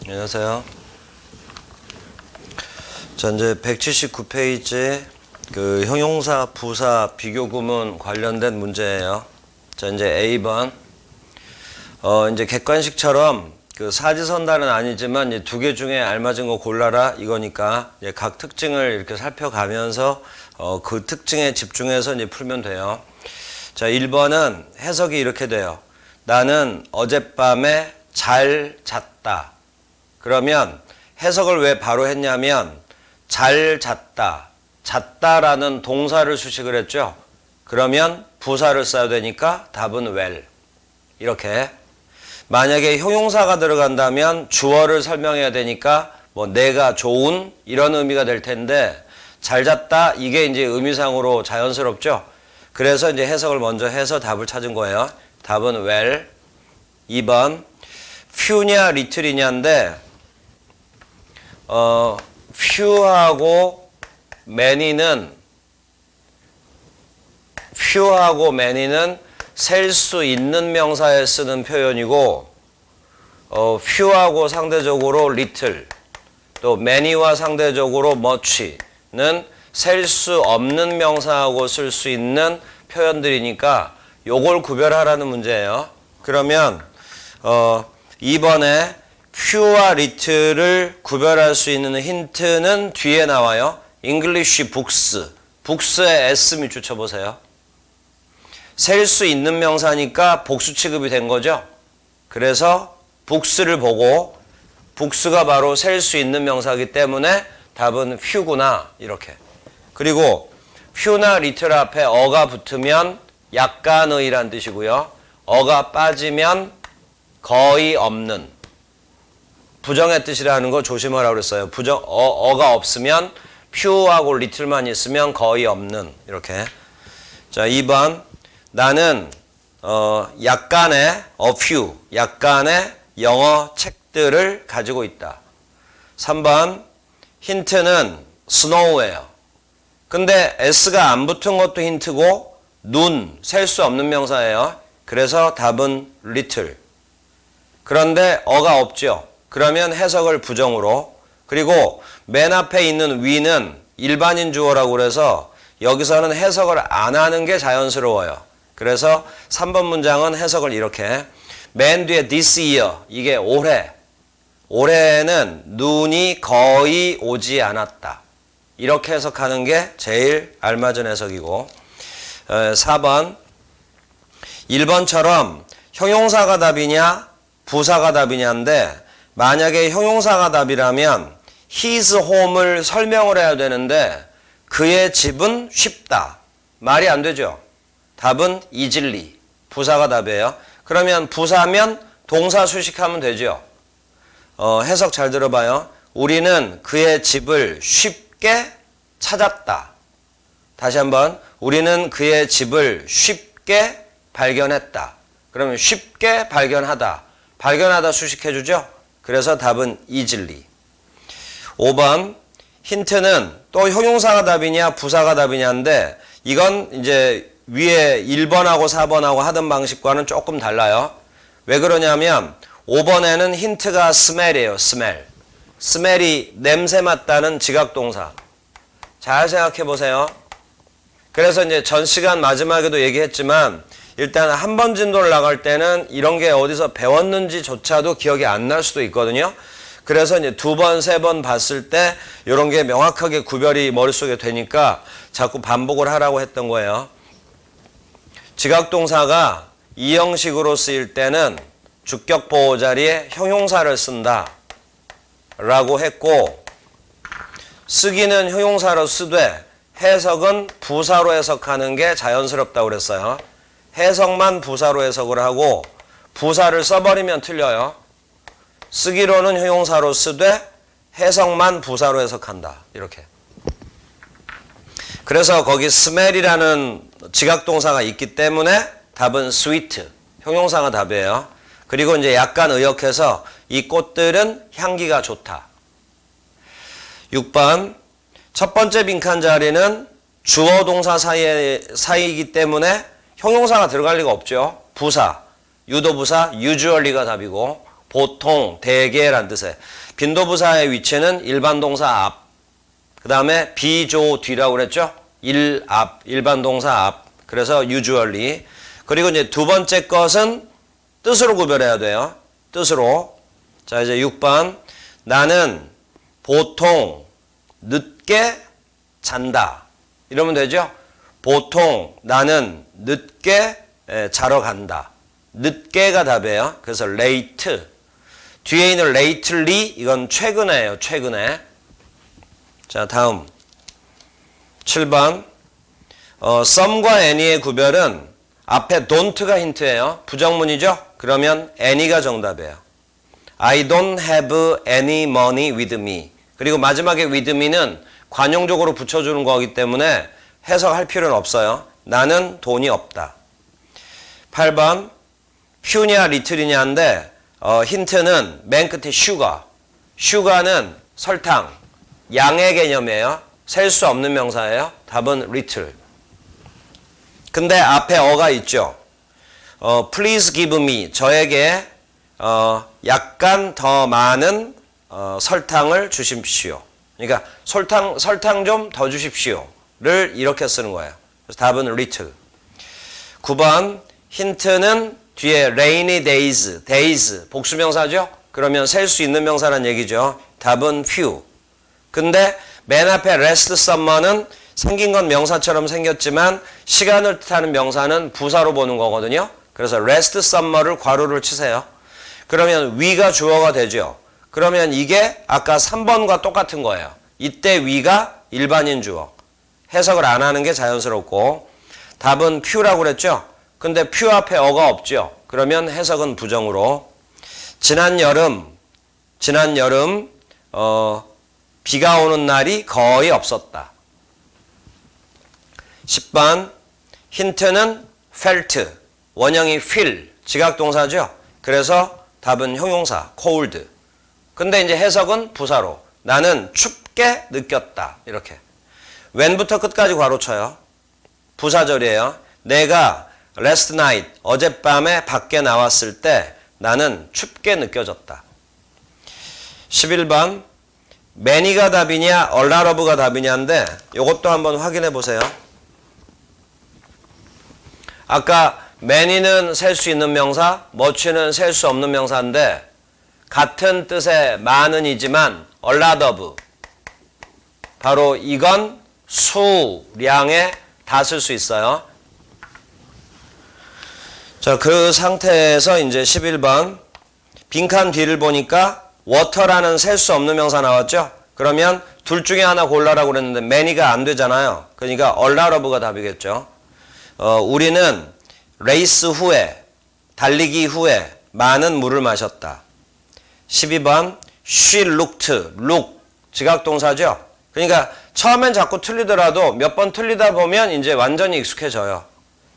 안녕하세요. 자, 이제 179페이지 그 형용사, 부사, 비교 구문 관련된 문제예요. 자, 이제 A번. 이제 객관식처럼 그 사지선다는 아니지만 이제 두 개 중에 알맞은 거 골라라 이거니까 이제 각 특징을 이렇게 살펴가면서 그 특징에 집중해서 이제 풀면 돼요. 자, 1번은 해석이 이렇게 돼요. 나는 어젯밤에 잘 잤다. 그러면 해석을 왜 바로 했냐면 잘 잤다, 잤다라는 동사를 수식을 했죠. 그러면 부사를 써야 되니까 답은 well. 이렇게. 만약에 형용사가 들어간다면 주어를 설명해야 되니까 뭐 내가 좋은 이런 의미가 될 텐데 잘 잤다 이게 이제 의미상으로 자연스럽죠. 그래서 이제 해석을 먼저 해서 답을 찾은 거예요. 답은 well. 2번 few냐 little이냐인데 few하고 many는 셀 수 있는 명사에 쓰는 표현이고 few하고 상대적으로 little 또 many와 상대적으로 much는 셀 수 없는 명사하고 쓸 수 있는 표현들이니까 요걸 구별하라는 문제예요. 그러면 2번에 few와 little를 구별할 수 있는 힌트는 뒤에 나와요. English books. books에 s 밑줄 쳐보세요. 셀 수 있는 명사니까 복수 취급이 된 거죠. 그래서 books를 보고 books가 바로 셀 수 있는 명사이기 때문에 답은 few구나 이렇게. 그리고 few나 little 앞에 어가 붙으면 약간의란 뜻이고요. 어가 빠지면 거의 없는 부정의 뜻이라는 거 조심하라고 그랬어요. 어가 없으면 few하고 little만 있으면 거의 없는 이렇게. 자, 2번 나는 약간의 약간의 영어 책들을 가지고 있다. 3번 힌트는 snow예요. 근데 s가 안 붙은 것도 힌트고 눈, 셀 수 없는 명사예요. 그래서 답은 little. 그런데 어가 없죠. 그러면 해석을 부정으로. 그리고 맨 앞에 있는 위는 일반인 주어라고 그래서 여기서는 해석을 안 하는 게 자연스러워요. 그래서 3번 문장은 해석을 이렇게. 맨 뒤에 this year, 이게 올해. 올해에는 눈이 거의 오지 않았다. 이렇게 해석하는 게 제일 알맞은 해석이고. 4번 1번처럼 형용사가 답이냐 부사가 답이냐인데 만약에 형용사가 답이라면 his home을 설명을 해야 되는데 그의 집은 쉽다. 말이 안 되죠. 답은 easily. 부사가 답이에요. 그러면 부사면 동사 수식하면 되죠. 해석 잘 들어봐요. 우리는 그의 집을 쉽게 찾았다. 다시 한번. 우리는 그의 집을 쉽게 발견했다. 그러면 쉽게 발견하다. 발견하다 수식해주죠. 그래서 답은 easily. 5번 힌트는 또 형용사가 답이냐 부사가 답이냐인데 이건 이제 위에 1번하고 4번하고 하던 방식과는 조금 달라요. 왜 그러냐면 5번에는 힌트가 smell이에요. smell이 냄새 맡다는 지각동사. 잘 생각해 보세요. 그래서 이제 전 시간 마지막에도 얘기했지만 일단 한 번 진도를 나갈 때는 이런 게 어디서 배웠는지조차도 기억이 안 날 수도 있거든요. 그래서 이제 2번, 3번 봤을 때 이런 게 명확하게 구별이 머릿속에 되니까 자꾸 반복을 하라고 했던 거예요. 지각동사가 이 형식으로 쓰일 때는 주격 보호 자리에 형용사를 쓴다 라고 했고 쓰기는 형용사로 쓰되 해석은 부사로 해석하는 게 자연스럽다고 그랬어요. 해석만 부사로 해석을 하고 부사를 써버리면 틀려요. 쓰기로는 형용사로 쓰되 해석만 부사로 해석한다. 이렇게. 그래서 거기 smell이라는 지각동사가 있기 때문에 답은 sweet. 형용사가 답이에요. 그리고 이제 약간 의역해서 이 꽃들은 향기가 좋다. 6번 첫 번째 빈칸 자리는 주어 동사 사이이기 때문에 형용사가 들어갈 리가 없죠. 부사, 유도부사, usually가 답이고 보통, 대개란 뜻에. 빈도부사의 위치는 일반 동사 앞. 그 다음에 비조 뒤라고 그랬죠? 앞, 일반 동사 앞. 그래서 usually. 그리고 이제 두 번째 것은 뜻으로 구별해야 돼요. 뜻으로. 자, 이제 6번. 나는 보통 늦게 잔다. 이러면 되죠? 보통 나는 늦게 자러 간다. 늦게가 답이에요. 그래서 late. 뒤에 있는 lately 이건 최근에예요. 최근에. 자, 다음 7번. some과 any의 구별은 앞에 don't가 힌트예요. 부정문이죠? 그러면 any가 정답이에요. I don't have any money with me. 그리고 마지막에 with me는 관용적으로 붙여주는 거기 때문에 해석할 필요는 없어요. 나는 돈이 없다. 8번. few냐 little이냐인데 힌트는 맨 끝에 sugar. sugar는 설탕, 양의 개념이에요. 셀 수 없는 명사예요. 답은 little. 근데 앞에 어가 있죠. please give me. 저에게 약간 더 많은 설탕을 주십시오. 그러니까 설탕 좀 더 주십시오를 이렇게 쓰는 거예요. 그래서 답은 little. 9번. 힌트는 뒤에 rainy days, days 복수명사죠? 그러면 셀 수 있는 명사란 얘기죠. 답은 few. 근데 맨 앞에 last summer는 생긴 건 명사처럼 생겼지만 시간을 뜻하는 명사는 부사로 보는 거거든요. 그래서 last summer를 괄호를 치세요. 그러면 we가 주어가 되죠. 그러면 이게 아까 3번과 똑같은 거예요. 이때 we가 일반인 주어. 해석을 안 하는 게 자연스럽고 답은 few라고 그랬죠. 근데 few 앞에 어가 없죠. 그러면 해석은 부정으로. 지난 여름 비가 오는 날이 거의 없었다. 10번. 힌트는 felt. 원형이 feel. 지각동사죠. 그래서 답은 형용사 cold. 근데 이제 해석은 부사로. 나는 춥게 느꼈다. 이렇게. when부터 끝까지 괄호 쳐요. 부사절이에요. 내가 last night, 어젯밤에 밖에 나왔을 때 나는 춥게 느껴졌다. 11번. many가 답이냐, a lot of가 답이냐인데 이것도 한번 확인해 보세요. 아까 many는 셀 수 있는 명사, much는 셀 수 없는 명사인데 같은 뜻의 많은이지만 a lot of. 바로 이건 수량에 다 쓸 수 있어요. 자, 그 상태에서 이제 11번. 빈칸 뒤를 보니까 water라는 셀 수 없는 명사 나왔죠? 그러면 둘 중에 하나 골라라고 그랬는데 many가 안 되잖아요. 그러니까 a lot of가 답이겠죠. 우리는 레이스 후에, 달리기 후에 많은 물을 마셨다. 12번. she looked, look, 지각동사죠? 그러니까 처음엔 자꾸 틀리더라도 몇 번 틀리다 보면 이제 완전히 익숙해져요.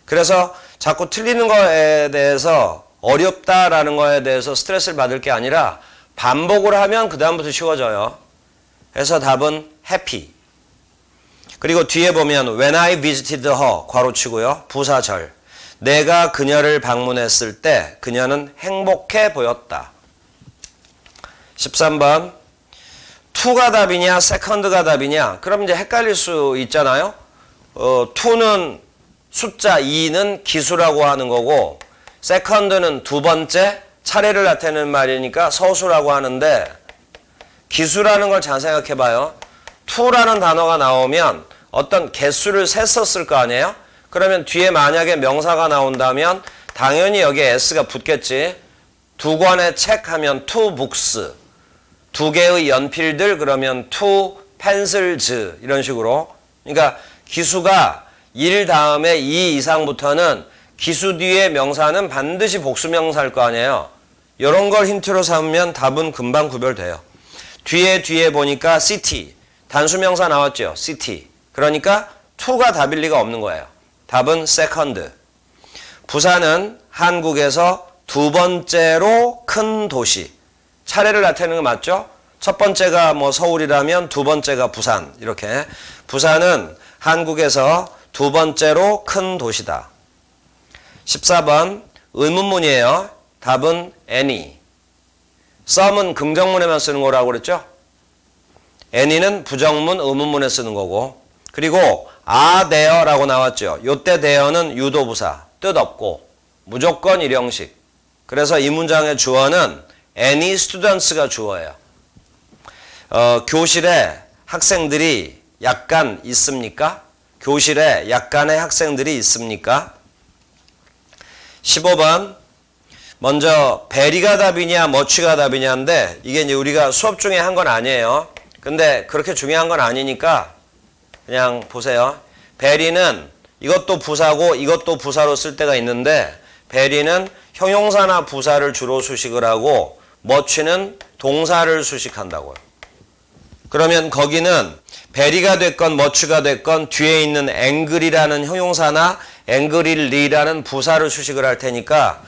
그래서 자꾸 틀리는 거에 대해서 어렵다라는 거에 대해서 스트레스를 받을 게 아니라 반복을 하면 그 다음부터 쉬워져요. 그래서 답은 happy. 그리고 뒤에 보면 when I visited her, 괄호치고요. 부사절. 내가 그녀를 방문했을 때 그녀는 행복해 보였다. 13번. to가 답이냐 second가 답이냐. 그럼 이제 헷갈릴 수 있잖아요. to는 숫자 2는 기수라고 하는 거고 second는 두 번째 차례를 나타내는 말이니까 서수라고 하는데 기수라는 걸 잘 생각해 봐요. to라는 단어가 나오면 어떤 개수를 셌었을 거 아니에요? 그러면 뒤에 만약에 명사가 나온다면 당연히 여기에 s가 붙겠지. 두 권의 책 하면 two books. 두 개의 연필들 그러면 two pencils 이런 식으로. 그러니까 기수가 1 다음에 2 이상부터는 기수 뒤에 명사는 반드시 복수명사일 거 아니에요. 이런 걸 힌트로 삼으면 답은 금방 구별돼요. 뒤에 보니까 city, 단수명사 나왔죠. city. 그러니까 to가 답일 리가 없는 거예요. 답은 second. 부산은 한국에서 두 번째로 큰 도시. 차례를 나타내는 거 맞죠? 첫 번째가 뭐 서울이라면 두 번째가 부산. 이렇게. 부산은 한국에서 두 번째로 큰 도시다. 14번 의문문이에요. 답은 any. some은 긍정문에만 쓰는 거라고 그랬죠? any는 부정문, 의문문에 쓰는 거고. 그리고 are there라고 나왔죠. 요때 there는 유도부사, 뜻없고 무조건 일형식. 그래서 이 문장의 주어는 any students가 주어예요. 교실에 학생들이 약간 있습니까? 교실에 약간의 학생들이 있습니까? 15번. 먼저 베리가 답이냐 머치가 답이냐인데 이게 이제 우리가 수업 중에 한 건 아니에요. 근데 그렇게 중요한 건 아니니까 그냥 보세요. 베리는 이것도 부사고 이것도 부사로 쓸 때가 있는데 베리는 형용사나 부사를 주로 수식을 하고 머치는 동사를 수식한다고요. 그러면 거기는 베리가 됐건 머치가 됐건 뒤에 있는 앵글이라는 형용사나 앵글릴리라는 부사를 수식을 할 테니까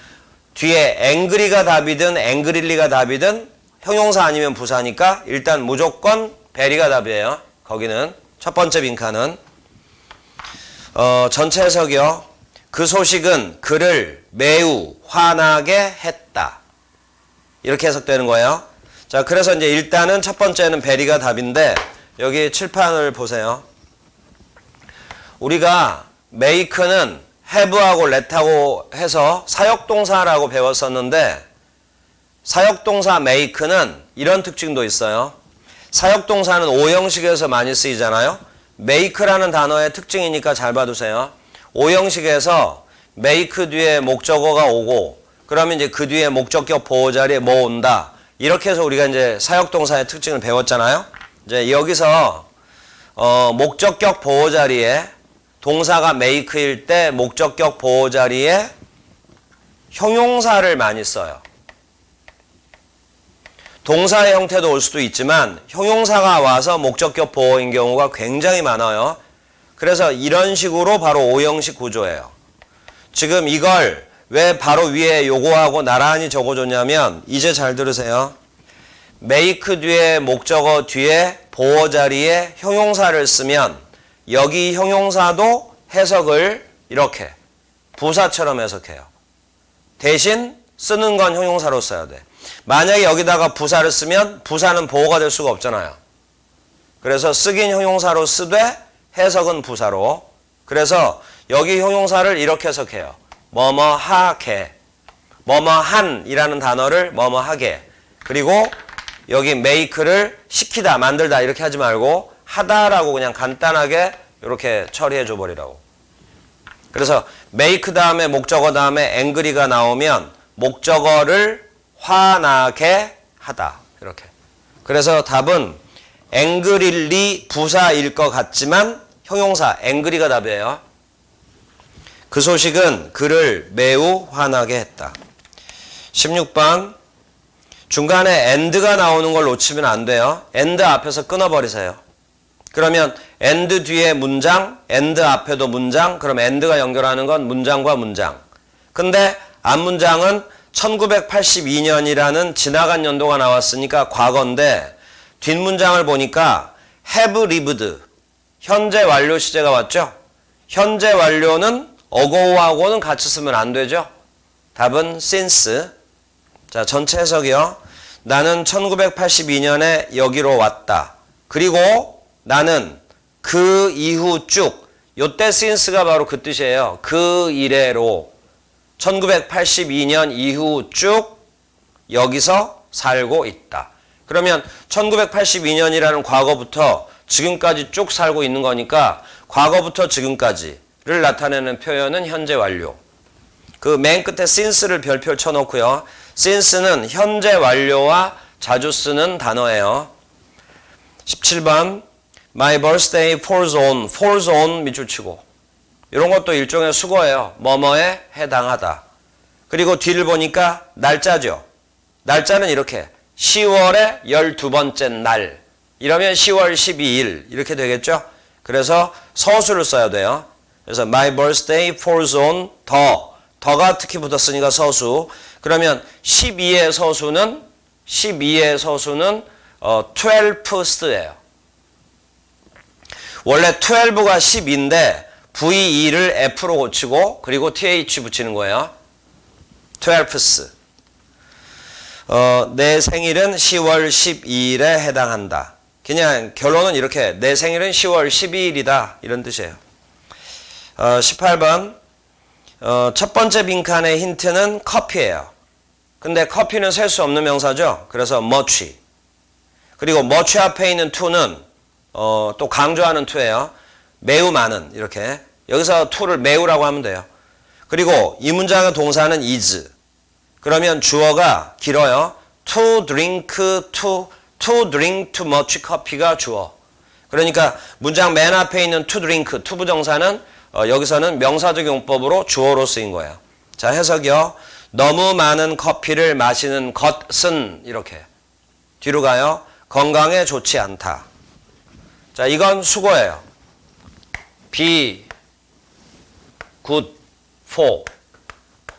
뒤에 앵그리가 답이든 앵그릴리가 답이든 형용사 아니면 부사니까 일단 무조건 베리가 답이에요. 거기는 첫 번째 빈칸은 전체 해석이요. 그 소식은 그를 매우 화나게 했다. 이렇게 해석되는 거예요. 자, 그래서 이제 일단은 첫 번째는 베리가 답인데 여기 칠판을 보세요. 우리가 make는 have하고 let하고 해서 사역동사라고 배웠었는데 사역동사 make는 이런 특징도 있어요. 사역동사는 오형식에서 많이 쓰이잖아요. make라는 단어의 특징이니까 잘 봐두세요. 오형식에서 make 뒤에 목적어가 오고 그러면 이제 그 뒤에 목적격 보호 자리에 뭐 온다. 이렇게 해서 우리가 이제 사역동사의 특징을 배웠잖아요. 이제 여기서 목적격 보호 자리에 동사가 make일 때 목적격 보호 자리에 형용사를 많이 써요. 동사의 형태도 올 수도 있지만 형용사가 와서 목적격 보호인 경우가 굉장히 많아요. 그래서 이런 식으로 바로 오형식 구조예요. 지금 이걸 왜 바로 위에 요거하고 나란히 적어줬냐면 이제 잘 들으세요. make 뒤에 목적어 뒤에 보호 자리에 형용사를 쓰면 여기 형용사도 해석을 이렇게 부사처럼 해석해요. 대신 쓰는 건 형용사로 써야 돼. 만약에 여기다가 부사를 쓰면 부사는 보호가 될 수가 없잖아요. 그래서 쓰긴 형용사로 쓰되 해석은 부사로. 그래서 여기 형용사를 이렇게 해석해요. 뭐뭐 하게, 뭐뭐 한이라는 단어를 뭐뭐 하게. 그리고 여기 make를 시키다, 만들다 이렇게 하지 말고 하다라고 그냥 간단하게 이렇게 처리해 줘 버리라고. 그래서 make 다음에 목적어 다음에 angry가 나오면 목적어를 화나게 하다. 이렇게. 그래서 답은 angryly 부사일 것 같지만 형용사 angry가 답이에요. 그 소식은 그를 매우 화나게 했다. 16번. 중간에 and가 나오는 걸 놓치면 안 돼요. and 앞에서 끊어버리세요. 그러면 and 뒤에 문장, and 앞에도 문장, 그럼 and가 연결하는 건 문장과 문장. 근데 앞문장은 1982년이라는 지나간 연도가 나왔으니까 과거인데 뒷문장을 보니까 have lived, 현재 완료 시제가 왔죠? 현재 완료는 ago하고는 같이 쓰면 안 되죠? 답은 since. 자, 전체 해석이요. 나는 1982년에 여기로 왔다. 그리고 나는 그 이후 쭉, 요때 since가 바로 그 뜻이에요. 그 이래로 1982년 이후 쭉 여기서 살고 있다. 그러면 1982년이라는 과거부터 지금까지 쭉 살고 있는 거니까 과거부터 지금까지를 나타내는 표현은 현재 완료. 그 맨 끝에 since를 별표를 쳐놓고요. since는 현재 완료와 자주 쓰는 단어예요. 17번. My birthday falls on 밑줄 치고. 이런 것도 일종의 수거예요. 뭐뭐에 해당하다. 그리고 뒤를 보니까 날짜죠. 날짜는 이렇게 10월의 12번째 날. 이러면 10월 12일 이렇게 되겠죠. 그래서 서술을 써야 돼요. 그래서 my birthday falls on 더가 특히 붙었으니까 서수. 그러면 12의 서수는 12th예요. 원래 12가 10인데 VE를 F로 고치고 그리고 TH 붙이는 거예요. 12th. 내 생일은 10월 12일에 해당한다. 그냥 결론은 이렇게 내 생일은 10월 12일이다 이런 뜻이에요. 18번 첫 번째 빈칸의 힌트는 커피예요. 근데 커피는 셀 수 없는 명사죠. 그래서 much. 그리고 much 앞에 있는 to는 또 강조하는 to예요. 매우 많은 이렇게. 여기서 to를 매우라고 하면 돼요. 그리고 이 문장의 동사는 is. 그러면 주어가 길어요. to drink too much coffee가 주어. 그러니까 문장 맨 앞에 있는 to drink, to 부정사는 여기서는 명사적 용법으로 주어로 쓰인 거예요. 자, 해석이요. 너무 많은 커피를 마시는 것은 이렇게. 뒤로 가요. 건강에 좋지 않다. 자, 이건 수고예요. be good for.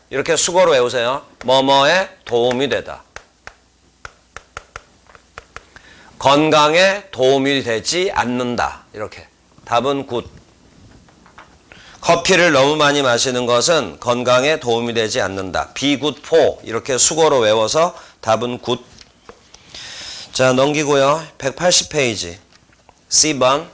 이렇게 수고로 외우세요. 뭐뭐에 도움이 되다. 건강에 도움이 되지 않는다. 이렇게. 답은 good. 커피를 너무 많이 마시는 것은 건강에 도움이 되지 않는다. be good for. 이렇게 수고로 외워서 답은 good. 자, 넘기고요. 180페이지. C번.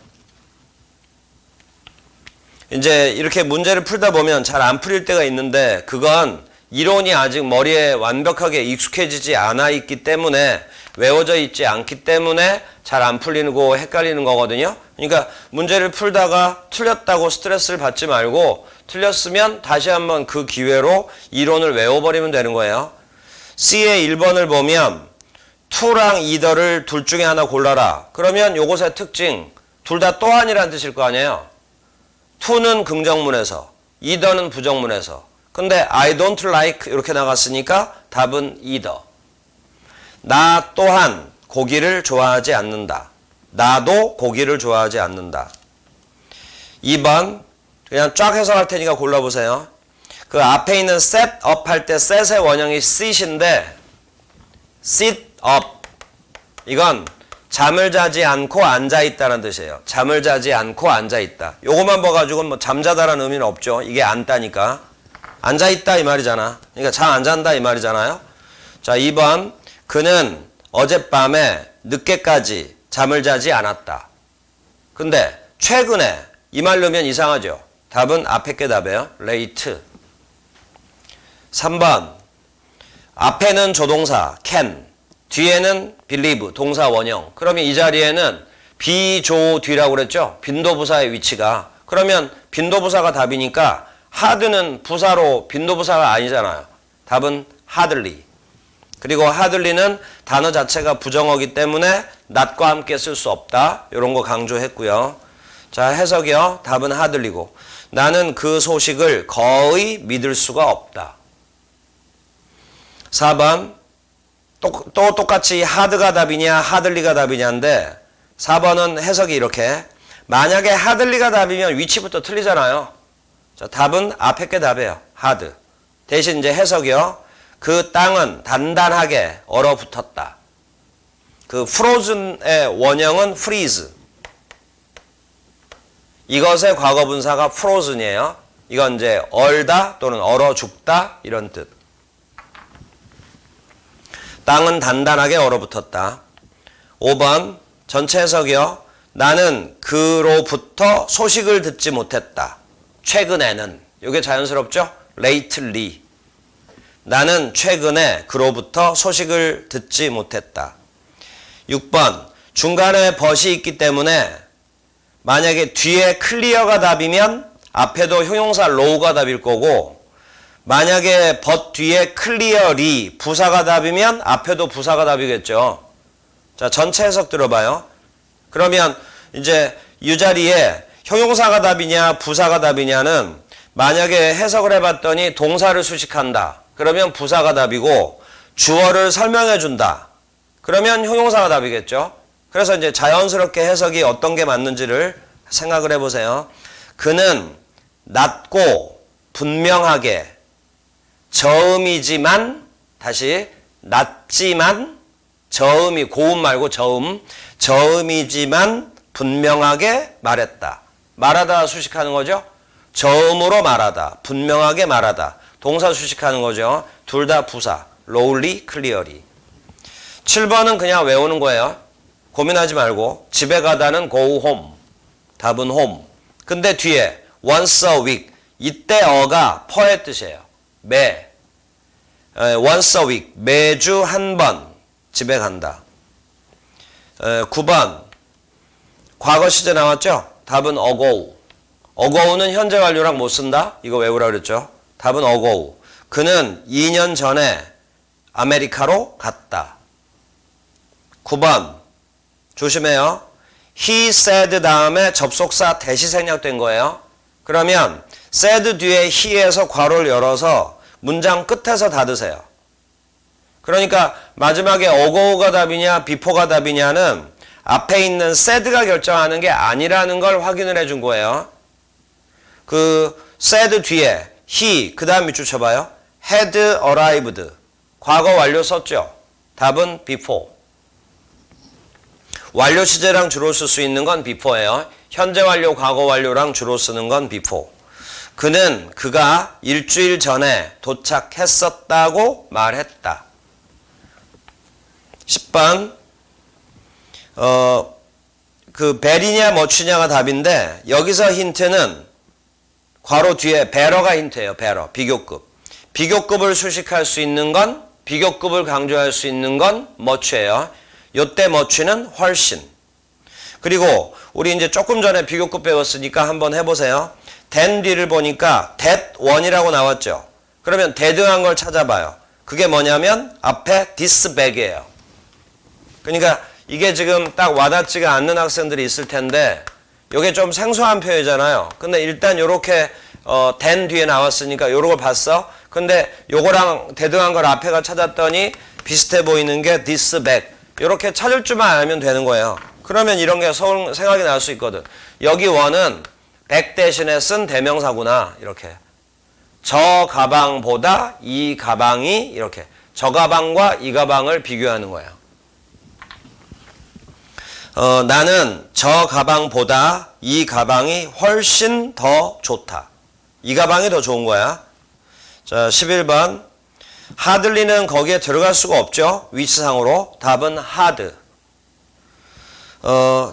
이제 이렇게 문제를 풀다 보면 잘 안 풀릴 때가 있는데 그건 이론이 아직 머리에 완벽하게 익숙해지지 않아 있기 때문에 외워져 있지 않기 때문에 잘 안 풀리고 헷갈리는 거거든요. 그러니까 문제를 풀다가 틀렸다고 스트레스를 받지 말고 틀렸으면 다시 한번 그 기회로 이론을 외워버리면 되는 거예요. C의 1번을 보면 to랑 either를 둘 중에 하나 골라라. 그러면 요것의 특징 둘 다 또한이라는 뜻일 거 아니에요. to는 긍정문에서 either는 부정문에서. 근데 I don't like 이렇게 나갔으니까 답은 either. 나 또한 고기를 좋아하지 않는다. 나도 고기를 좋아하지 않는다. 2번 그냥 쫙 해석할 테니까 골라보세요. 그 앞에 있는 set up 할 때 set의 원형이 sit인데 sit up 이건 잠을 자지 않고 앉아있다는 뜻이에요. 잠을 자지 않고 앉아있다. 요것만 봐가지고는 뭐 잠자다라는 의미는 없죠. 이게 앉다니까. 앉아있다 이 말이잖아. 그러니까 잠 안 잔다 이 말이잖아요. 자, 2번 그는 어젯밤에 늦게까지 잠을 자지 않았다. 근데 최근에 이 말 넣으면 이상하죠. 답은 앞에 게 답이에요. late. 3번 앞에는 조동사 can 뒤에는 believe 동사 원형. 그러면 이 자리에는 비조뒤라고 그랬죠. 빈도부사의 위치가. 그러면 빈도부사가 답이니까 hard는 부사로 빈도부사가 아니잖아요. 답은 hardly. 그리고 hardly는 단어 자체가 부정어기 때문에 not과 함께 쓸 수 없다. 이런 거 강조했고요. 자, 해석이요. 답은 hardly고. 나는 그 소식을 거의 믿을 수가 없다. 4번 또 똑같이 hard가 답이냐 hardly가 답이냐인데 4번은 해석이 이렇게. 만약에 hardly가 답이면 위치부터 틀리잖아요. 자, 답은 앞에 게 답이에요. hard. 대신 이제 해석이요. 그 땅은 단단하게 얼어붙었다. 그 frozen의 원형은 freeze. 이것의 과거분사가 frozen이에요. 이건 이제 얼다 또는 얼어 죽다 이런 뜻. 땅은 단단하게 얼어붙었다. 5번 전체 해석이요. 나는 그로부터 소식을 듣지 못했다. 최근에는. 이게 자연스럽죠? lately. 나는 최근에 그로부터 소식을 듣지 못했다. 6번 중간에 벗이 있기 때문에 만약에 뒤에 클리어가 답이면 앞에도 형용사 low가 답일 거고 만약에 but 뒤에 clearly 부사가 답이면 앞에도 부사가 답이겠죠. 자, 전체 해석 들어봐요. 그러면 이제 이 자리에 형용사가 답이냐 부사가 답이냐는 만약에 해석을 해봤더니 동사를 수식한다. 그러면 부사가 답이고 주어를 설명해 준다. 그러면 형용사가 답이겠죠. 그래서 이제 자연스럽게 해석이 어떤 게 맞는지를 생각을 해보세요. 그는 낮고 분명하게 저음이지만 다시 낮지만 저음이 고음 말고 저음이지만 분명하게 말했다. 말하다 수식하는 거죠. 저음으로 말하다 분명하게 말하다 동사 수식하는 거죠. 둘 다 부사 lowly, clearly. 7번은 그냥 외우는 거예요. 고민하지 말고. 집에 가다는 go home. 답은 home. 근데 뒤에 once a week. 이때 어가 per의 뜻이에요. once a week. 매주 한 번 집에 간다. 9번. 과거 시제 나왔죠? 답은 ago. ago는 현재 완료랑 못 쓴다? 이거 외우라 그랬죠? 답은 ago. 그는 2년 전에 아메리카로 갔다. 9번. 조심해요. he said 다음에 접속사 대시 생략된 거예요. 그러면 said 뒤에 he에서 괄호를 열어서 문장 끝에서 닫으세요. 그러니까 마지막에 ago가 답이냐 before가 답이냐는 앞에 있는 said가 결정하는 게 아니라는 걸 확인을 해준 거예요. 그 said 뒤에 he 그 다음 밑줄 쳐봐요. had arrived. 과거 완료 썼죠. 답은 before. 완료 시제랑 주로 쓸 수 있는 건 before예요. 현재 완료, 과거 완료랑 주로 쓰는 건 before. 그가 일주일 전에 도착했었다고 말했다. 10번. 그 벨이냐 머치냐가 답인데 여기서 힌트는 괄호 뒤에 배러가 힌트예요. 배러. 비교급. 비교급을 수식할 수 있는 건 비교급을 강조할 수 있는 건 머치예요. 요때 머치는 훨씬. 그리고 우리 이제 조금 전에 비교급 배웠으니까 한번 해보세요. than 뒤를 보니까 that one이라고 나왔죠. 그러면 대등한 걸 찾아봐요. 그게 뭐냐면 앞에 this bag이에요. 그러니까 이게 지금 딱 와닿지가 않는 학생들이 있을 텐데 이게 좀 생소한 표현이잖아요. 근데 일단 요렇게 than 뒤에 나왔으니까 요런 걸 봤어. 근데 요거랑 대등한 걸 앞에가 찾았더니 비슷해 보이는 게 this bag. 요렇게 찾을 줄만 알면 되는 거예요. 그러면 이런 게 생각이 날 수 있거든. 여기 원은 bag 대신에 쓴 대명사구나. 이렇게. 저 가방보다 이 가방이 이렇게. 저 가방과 이 가방을 비교하는 거예요. 나는 저 가방보다 이 가방이 훨씬 더 좋다. 이 가방이 더 좋은 거야. 자, 11번. hardly는 거기에 들어갈 수가 없죠. 위치상으로. 답은 hard.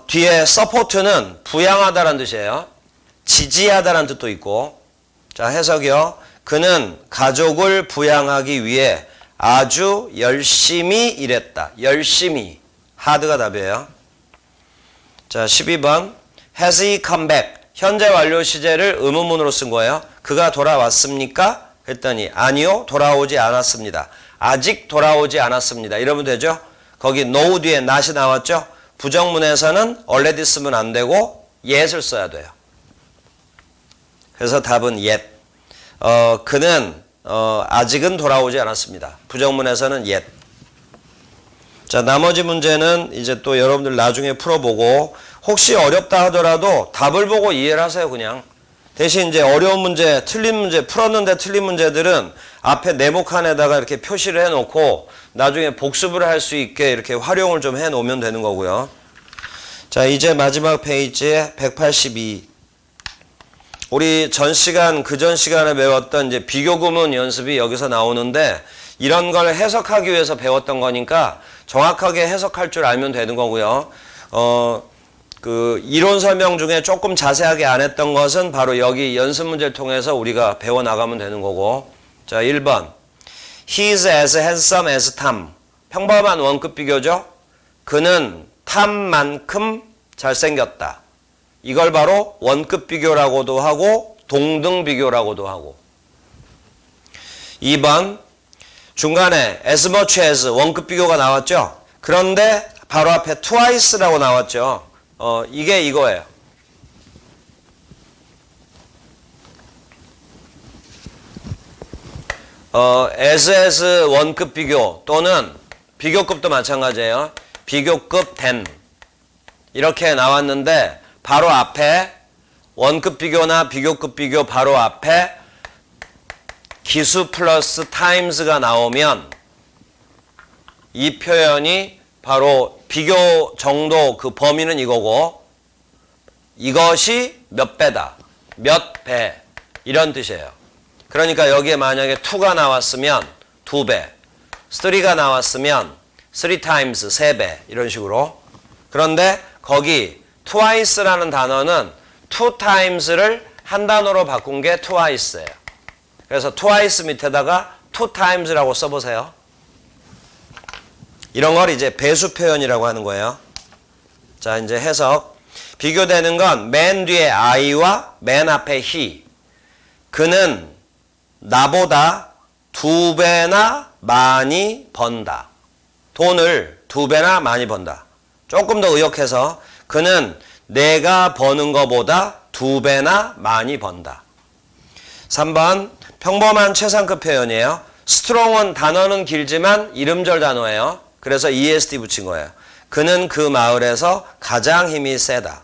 뒤에 support는 부양하다라는 뜻이에요. 지지하다라는 뜻도 있고. 자, 해석이요. 그는 가족을 부양하기 위해 아주 열심히 일했다. 열심히. hard가 답이에요. 자, 12번. Has he come back? 현재 완료 시제를 의문문으로 쓴 거예요. 그가 돌아왔습니까? 했더니 아니요, 돌아오지 않았습니다. 아직 돌아오지 않았습니다. 이러면 되죠? 거기 no 뒤에 not이 나왔죠? 부정문에서는 already 쓰면 안 되고 yet을 써야 돼요. 그래서 답은 yet. 그는 아직은 돌아오지 않았습니다. 부정문에서는 yet. 자, 나머지 문제는 이제 또 여러분들 나중에 풀어보고 혹시 어렵다 하더라도 답을 보고 이해를 하세요, 그냥. 대신 이제 어려운 문제, 틀린 문제, 풀었는데 틀린 문제들은 앞에 네모칸에다가 이렇게 표시를 해놓고 나중에 복습을 할 수 있게 이렇게 활용을 좀 해놓으면 되는 거고요. 자, 이제 마지막 페이지에 182. 우리 전 시간, 그전 시간에 배웠던 이제 비교구문 연습이 여기서 나오는데 이런 걸 해석하기 위해서 배웠던 거니까 정확하게 해석할 줄 알면 되는 거고요. 그 이론 설명 중에 조금 자세하게 안 했던 것은 바로 여기 연습 문제를 통해서 우리가 배워나가면 되는 거고. 자, 1번. He is as handsome as Tom. 평범한 원급 비교죠. 그는 탐만큼 잘생겼다. 이걸 바로 원급 비교라고도 하고 동등 비교라고도 하고. 2번. 중간에 as much as 원급 비교가 나왔죠. 그런데 바로 앞에 twice라고 나왔죠. 이게 이거예요. as 원급 비교 또는 비교급도 마찬가지예요. 비교급 than 이렇게 나왔는데 바로 앞에 원급 비교나 비교급 비교 바로 앞에 기수 플러스 times가 나오면 이 표현이 바로 비교 정도 그 범위는 이거고 이것이 몇 배다. 몇 배. 이런 뜻이에요. 그러니까 여기에 만약에 2가 나왔으면 2배. 3가 나왔으면 three times, 3배 이런 식으로. 그런데 거기 twice라는 단어는 two times를 한 단어로 바꾼 게 twice예요. 그래서 twice 밑에다가 two times라고 써보세요. 이런 걸 이제 배수 표현이라고 하는 거예요. 자, 이제 해석. 비교되는 건 맨 뒤에 I와 맨 앞에 he. 그는 나보다 2배나 많이 번다. 돈을 2배나 많이 번다. 조금 더 의역해서 그는 내가 버는 것보다 2배나 많이 번다. 3번 평범한 최상급 표현이에요. strong은 단어는 길지만 이름절 단어예요. 그래서 ESD 붙인 거예요. 그는 그 마을에서 가장 힘이 세다.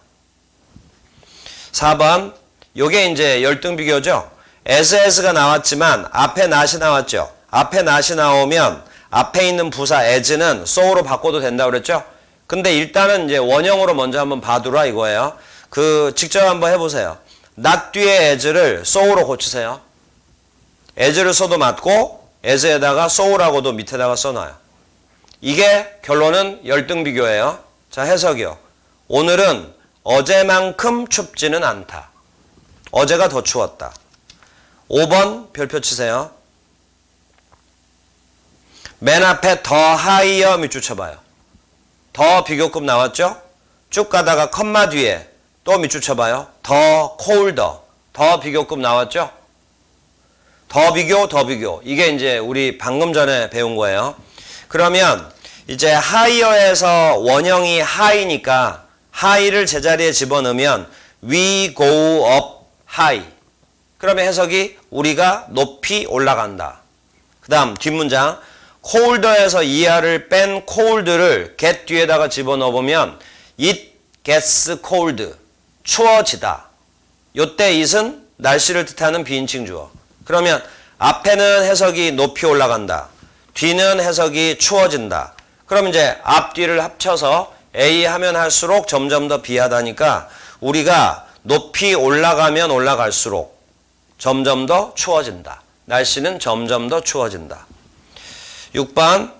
4번 요게 이제 열등 비교죠. as가 나왔지만 앞에 not이 나왔죠. 앞에 not이 나오면 앞에 있는 부사 as는 so로 바꿔도 된다고 그랬죠. 근데 일단은 이제 원형으로 먼저 한번 봐두라 이거예요. 그 직접 한번 해보세요. not 뒤에 as를 so로 고치세요. as를 써도 맞고 as에다가 so라고도 밑에다가 써놔요. 이게 결론은 열등 비교예요. 자, 해석이요. 오늘은 어제만큼 춥지는 않다. 어제가 더 추웠다. 5번 별표 치세요. 맨 앞에 더 하이어 밑줄 쳐봐요. 더 비교급 나왔죠? 쭉 가다가 컴마 뒤에 또 밑줄 쳐봐요. 더 콜더. 더 비교급 나왔죠? 더 비교. 이게 이제 우리 방금 전에 배운 거예요. 그러면 이제 하이어에서 원형이 하이니까 하이를 제자리에 집어넣으면 we go up high. 그러면 해석이 우리가 높이 올라간다. 그 다음 뒷문장 colder에서 이하를 뺀 cold를 get 뒤에다가 집어넣어보면 it gets cold. 추워지다. 요때 it은 날씨를 뜻하는 비인칭 주어. 그러면 앞에는 해석이 높이 올라간다. 뒤는 해석이 추워진다. 그럼 이제 앞뒤를 합쳐서 A 하면 할수록 점점 더 비하다니까 우리가 높이 올라가면 올라갈수록 점점 더 추워진다. 날씨는 점점 더 추워진다. 6번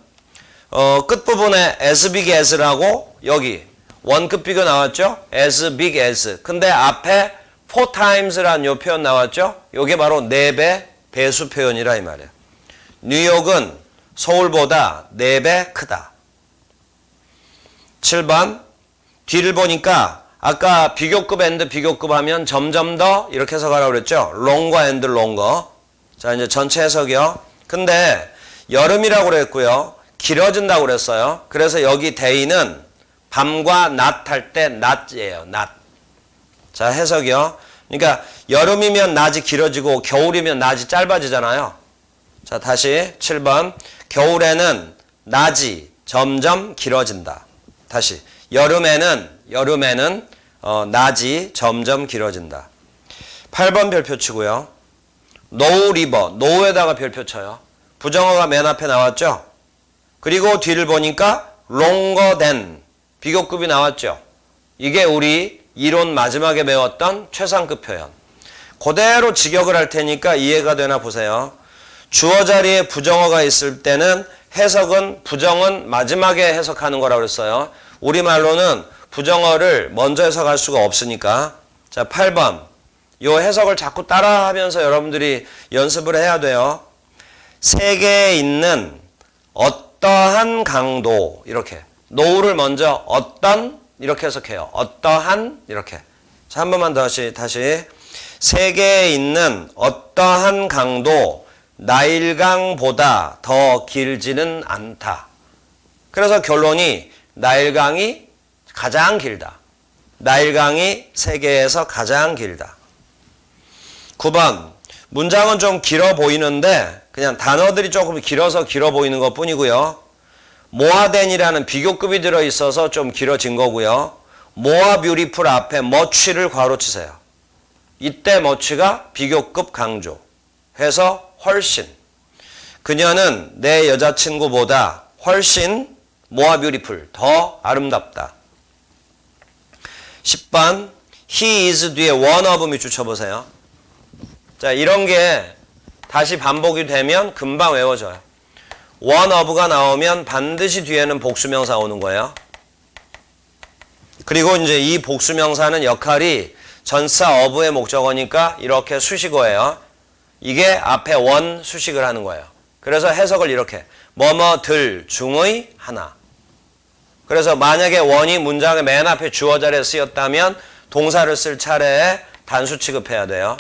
끝부분에 as big as라고 여기 원급 비교 나왔죠? as big as. 근데 앞에 4 times라는 요 표현 나왔죠? 요게 바로 4배 배수 표현이라 이 말이에요. 뉴욕은 서울보다 4배 크다. 7번 뒤를 보니까 아까 비교급 and 비교급 하면 점점 더 이렇게 해석하라고 그랬죠? longer and longer. 자, 이제 전체 해석이요. 근데 여름이라고 그랬고요. 길어진다고 그랬어요. 그래서 여기 day는 밤과 낮 할 때 낮이에요. 낮. 자, 해석이요. 그러니까 여름이면 낮이 길어지고 겨울이면 낮이 짧아지잖아요. 자, 다시 7번. 겨울에는 낮이 점점 길어진다. 다시 여름에는 낮이 점점 길어진다. 8번 별표 치고요. no river, no에다가 별표 쳐요. 부정어가 맨 앞에 나왔죠. 그리고 뒤를 보니까 longer than 비교급이 나왔죠. 이게 우리 이론 마지막에 배웠던 최상급 표현. 그대로 직역을 할 테니까 이해가 되나 보세요. 주어 자리에 부정어가 있을 때는 해석은 부정은 마지막에 해석하는 거라고 그랬어요. 우리말로는 부정어를 먼저 해석할 수가 없으니까. 자, 8번. 요 해석을 자꾸 따라하면서 여러분들이 연습을 해야 돼요. 세계에 있는 어떠한 강도 이렇게. no를 먼저 어떤 이렇게 해석해요. 어떠한 이렇게. 자, 한 번만 다시. 세계에 있는 어떠한 강도 나일강보다 더 길지는 않다. 그래서 결론이 나일강이 가장 길다. 나일강이 세계에서 가장 길다. 9번 문장은 좀 길어 보이는데 그냥 단어들이 조금 길어서 길어 보이는 것 뿐이고요. 모아된이라는 비교급이 들어있어서 좀 길어진 거고요. 모아 뷰티풀 앞에 머치를 괄호 치세요. 이때 머치가 비교급 강조 해서 훨씬. 그녀는 내 여자친구보다 훨씬 모아 뷰티풀 더 아름답다. 10번 he is 뒤에 one of 밑줄 쳐보세요. 자, 이런 게 다시 반복이 되면 금방 외워져요. one of가 나오면 반드시 뒤에는 복수명사 오는 거예요. 그리고 이제 이 복수명사는 역할이 전사 of의 목적어니까 이렇게 수식어예요. 이게 앞에 원 수식을 하는 거예요. 그래서 해석을 이렇게 뭐뭐들 중의 하나. 그래서 만약에 원이 문장의 맨 앞에 주어 자리에 쓰였다면 동사를 쓸 차례에 단수 취급해야 돼요.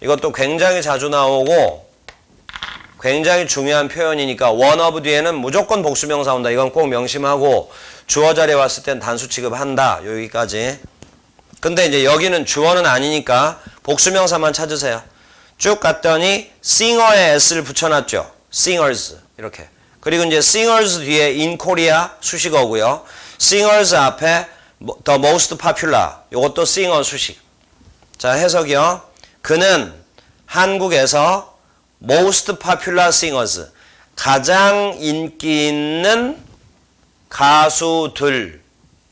이것도 굉장히 자주 나오고 굉장히 중요한 표현이니까 one of 뒤에는 무조건 복수명사 온다. 이건 꼭 명심하고 주어 자리에 왔을 땐 단수 취급한다. 여기까지. 근데 이제 여기는 주어는 아니니까 복수명사만 찾으세요. 쭉 갔더니 singer에 s를 붙여놨죠. singers 이렇게. 그리고 이제 singers 뒤에 in Korea 수식어고요. singers 앞에 the most popular 이것도 singer 수식. 자, 해석이요. 그는 한국에서 most popular singers 가장 인기 있는 가수들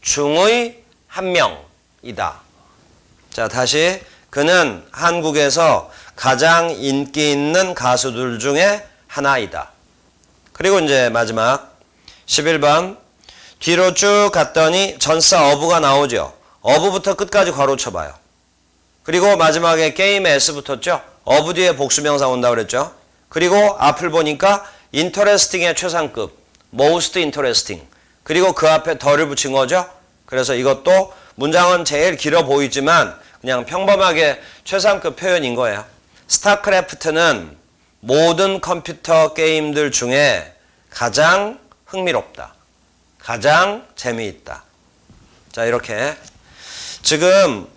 중의 한 명이다. 자, 다시 그는 한국에서 가장 인기 있는 가수들 중에 하나이다. 그리고 이제 마지막 11번 뒤로 쭉 갔더니 전사 of가 나오죠. of부터 끝까지 괄호 쳐봐요. 그리고 마지막에 게임에 s 붙었죠. of 뒤에 복수명사 온다고 그랬죠. 그리고 앞을 보니까 interesting의 최상급 most interesting 그리고 그 앞에 더를 붙인 거죠. 그래서 이것도 문장은 제일 길어 보이지만 그냥 평범하게 최상급 표현인 거예요. 스타크래프트는 모든 컴퓨터 게임들 중에 가장 흥미롭다. 가장 재미있다. 자, 이렇게 지금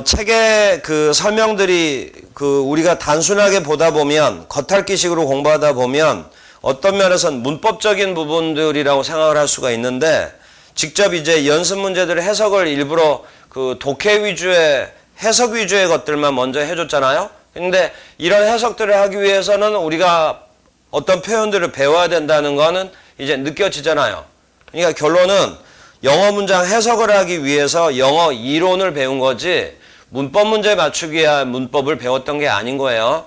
책의 그 설명들이 우리가 단순하게 보다 보면 겉핥기식으로 공부하다 보면 어떤 면에서는 문법적인 부분들이라고 생각을 할 수가 있는데 직접 이제 연습 문제들의 해석을 일부러 그 독해 위주의 해석 위주의 것들만 먼저 해줬잖아요. 근데 이런 해석들을 하기 위해서는 우리가 어떤 표현들을 배워야 된다는 거는 이제 느껴지잖아요. 그러니까 결론은 영어 문장 해석을 하기 위해서 영어 이론을 배운 거지 문법 문제 맞추기 위한 문법을 배웠던 게 아닌 거예요.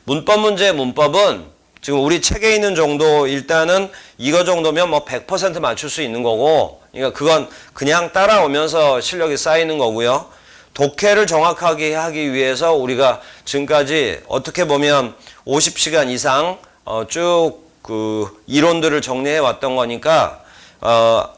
문법 문제의 문법은 지금 우리 책에 있는 정도 일단은 이거 정도면 뭐 100% 맞출 수 있는 거고 그러니까 그건 그냥 따라오면서 실력이 쌓이는 거고요. 독해를 정확하게 하기 위해서 우리가 지금까지 어떻게 보면 50시간 이상 쭉 그 이론들을 정리해 왔던 거니까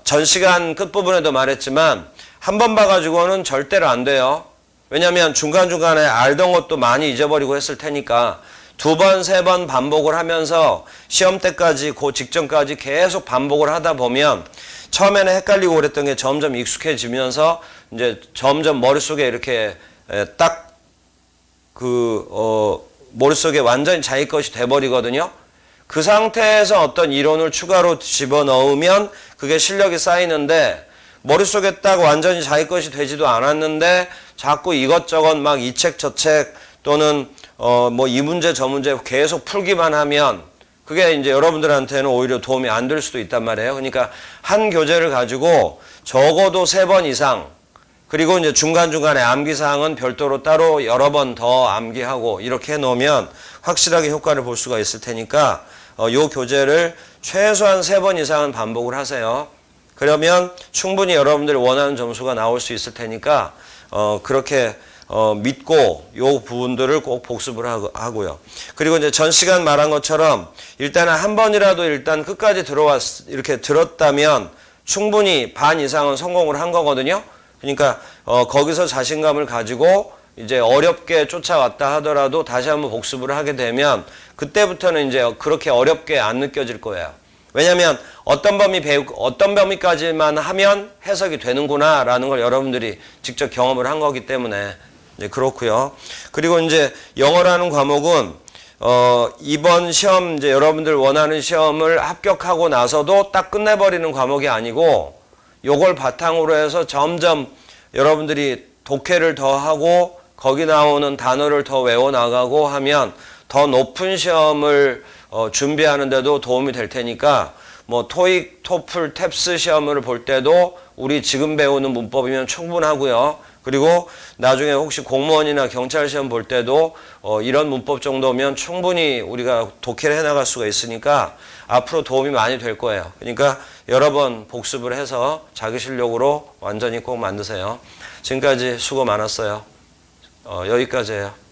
전 시간 끝부분에도 말했지만 한 번 봐가지고는 절대로 안 돼요. 왜냐하면 중간중간에 알던 것도 많이 잊어버리고 했을 테니까 두 번, 세 번 반복을 하면서 시험 때까지 그 직전까지 계속 반복을 하다 보면 처음에는 헷갈리고 그랬던 게 점점 익숙해지면서 이제 점점 머릿속에 이렇게 딱 머릿속에 완전히 자기 것이 돼버리거든요. 그 상태에서 어떤 이론을 추가로 집어넣으면 그게 실력이 쌓이는데 머릿속에 딱 완전히 자기 것이 되지도 않았는데 자꾸 이것저것 막 이 책 저 책 또는 뭐 이 문제 저 문제 계속 풀기만 하면 그게 이제 여러분들한테는 오히려 도움이 안 될 수도 있단 말이에요. 그러니까 한 교재를 가지고 적어도 3번 이상 그리고 이제 중간중간에 암기사항은 별도로 따로 여러 번 더 암기하고 이렇게 해놓으면 확실하게 효과를 볼 수가 있을 테니까 요 교재를 최소한 3번 이상은 반복을 하세요. 그러면 충분히 여러분들이 원하는 점수가 나올 수 있을 테니까 그렇게 믿고 요 부분들을 꼭 복습을 하고요. 그리고 이제 전 시간 말한 것처럼 일단은 한 번이라도 일단 끝까지 이렇게 들었다면 충분히 반 이상은 성공을 한 거거든요. 그러니까 거기서 자신감을 가지고 이제 어렵게 쫓아왔다 하더라도 다시 한번 복습을 하게 되면 그때부터는 이제 그렇게 어렵게 안 느껴질 거예요. 왜냐하면 어떤 범위까지만 하면 해석이 되는구나라는 걸 여러분들이 직접 경험을 한 거기 때문에 이제 그렇고요. 그리고 이제 영어라는 과목은 이번 시험 이제 여러분들 원하는 시험을 합격하고 나서도 딱 끝내버리는 과목이 아니고 요걸 바탕으로 해서 점점 여러분들이 독해를 더 하고 거기 나오는 단어를 더 외워나가고 하면 더 높은 시험을 준비하는데도 도움이 될 테니까 뭐 토익, 토플, 탭스 시험을 볼 때도 우리 지금 배우는 문법이면 충분하고요. 그리고 나중에 혹시 공무원이나 경찰 시험 볼 때도 이런 문법 정도면 충분히 우리가 독해를 해나갈 수가 있으니까 앞으로 도움이 많이 될 거예요. 그러니까 여러 번 복습을 해서 자기 실력으로 완전히 꼭 만드세요. 지금까지 수고 많았어요. 여기까지예요.